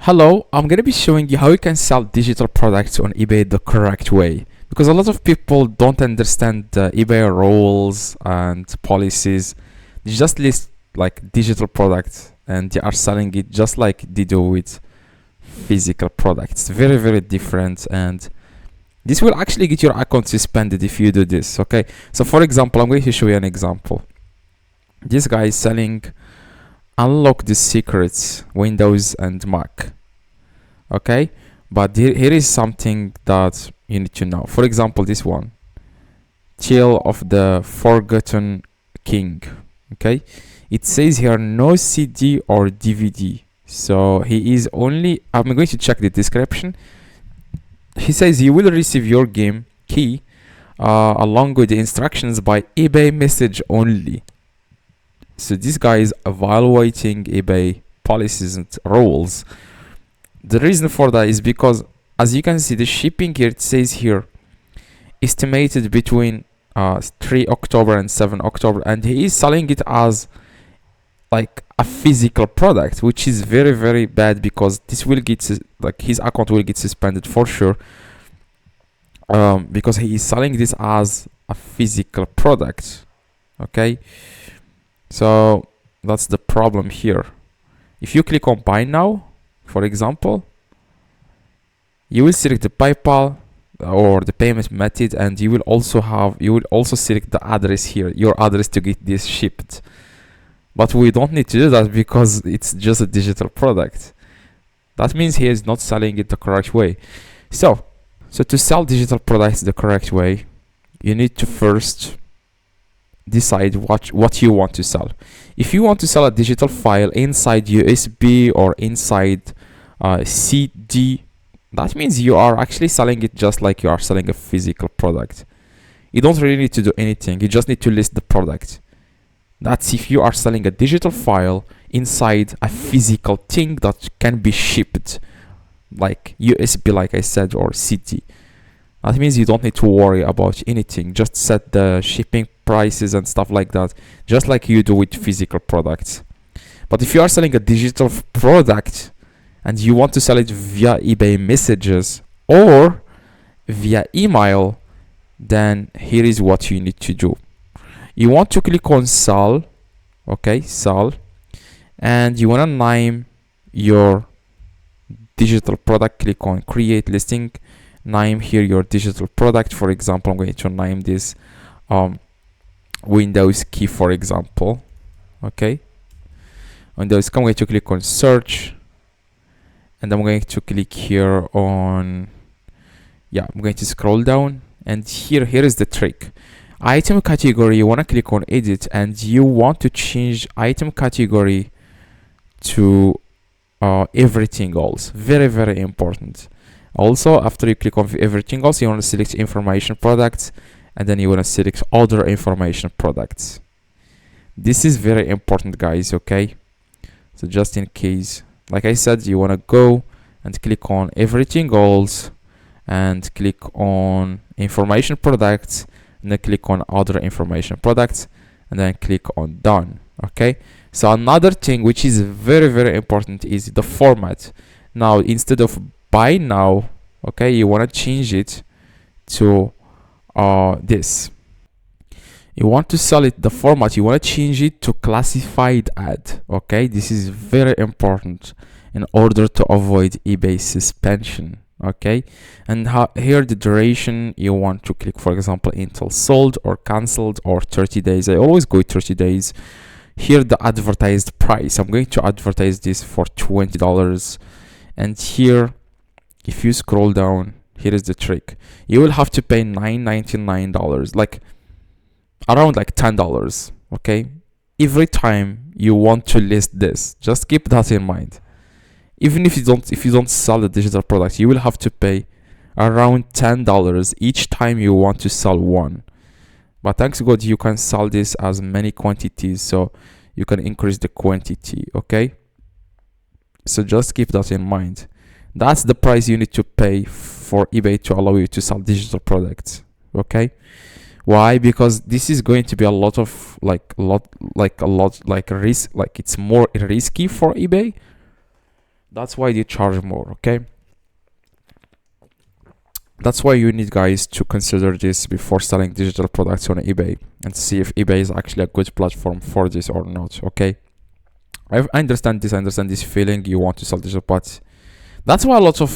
Hello, I'm going to be showing you how you can sell digital products on eBay the correct way. Because a lot of people don't understand the eBay rules and policies. They just list like digital products and they are selling it just like they do with physical products. Very, very different, and this will actually get your account suspended if you do this. Okay, so for example, I'm going to show you an example. This guy is selling unlock the secrets Windows and Mac. Okay, but here is something that you need to know. For example, this one, Tale of the Forgotten King. Okay, it says here no CD or DVD, so he is only, I'm going to check the description. He says you will receive your game key along with the instructions by eBay message only. So this guy is evaluating eBay policies and rules. The reason for that is because, as you can see, the shipping here, it says here estimated between 3 October and 7 October, and he is selling it as like a physical product, which is very, very bad, because this will get like his account will get suspended for sure, because he is selling this as a physical product. Okay, so that's the problem here. If you click on buy now, for example, you will select the PayPal or the payment method, and you will also select the address here, your address, to get this shipped. But we don't need to do that because it's just a digital product. That means he is not selling it the correct way. So to sell digital products the correct way, you need to first decide what you want to sell. If you want to sell a digital file inside USB or inside CD, that means you are actually selling it just like you are selling a physical product. You don't really need to do anything, you just need to list the product. That's if you are selling a digital file inside a physical thing that can be shipped, like USB, like I said, or CD. That means you don't need to worry about anything. Just set the shipping prices and stuff like that, just like you do with physical products. But if you are selling a digital product and you want to sell it via eBay messages or via email, then here is what you need to do. You want to click on sell, okay, sell, and you want to name your digital product. Click on create listing, name here your digital product. For example, I'm going to name this Windows key, for example. Okay, Windows key. I'm going to click on search, and I'm going to click here on, I'm going to scroll down, and here is the trick. Item category, you want to click on edit, and you want to change item category to everything else. Very, very important. Also, after you click on everything else, you want to select information products, and then you want to select other information products. This is very important, guys. Okay, so just in case, like I said, you want to go and click on everything else and click on information products, and then click on other information products, and then click on done. Okay, so another thing which is very, very important is the format. Now, instead of buy now, okay, you want to change it to this. You want to sell it, the format, you want to change it to classified ad. Okay, this is very important in order to avoid eBay suspension. Okay, and here the duration, you want to click, for example, until sold or cancelled or 30 days. I always go 30 days. Here the advertised price, I'm going to advertise this for $20, and here if you scroll down, here is the trick. You will have to pay $9.99, like around like $10, okay, every time you want to list this. Just keep that in mind. Even if you don't sell a digital product, you will have to pay around $10 each time you want to sell one. But thanks God, you can sell this as many quantities, so you can increase the quantity. Okay, so just keep that in mind. That's the price you need to pay for eBay to allow you to sell digital products. Okay, why? Because this is going to be a lot of risk, like it's more risky for eBay That's why they charge more. Okay, that's why you need, guys, to consider this before selling digital products on eBay and see if eBay is actually a good platform for this or not. Okay, I understand this. I understand this feeling you want to sell digital, but that's why a lot of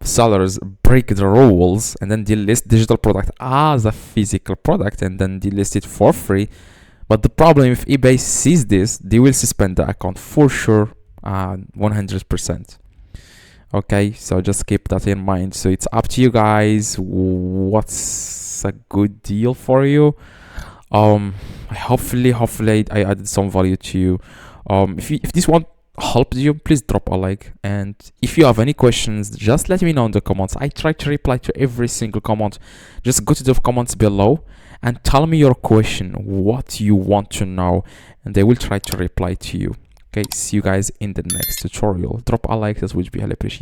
sellers break the rules and then they list digital product as a physical product and then they list it for free. But the problem, if eBay sees this, they will suspend the account for sure, 100%. Okay, so just keep that in mind. So it's up to you guys what's a good deal for you. Hopefully I added some value to you. If this one helped you, please drop a like, and if you have any questions, just let me know in the comments. I try to reply to every single comment. Just go to the comments below and tell me your question, what you want to know, and they will try to reply to you. Okay, see you guys in the next tutorial. Drop a like, that would be highly appreciated.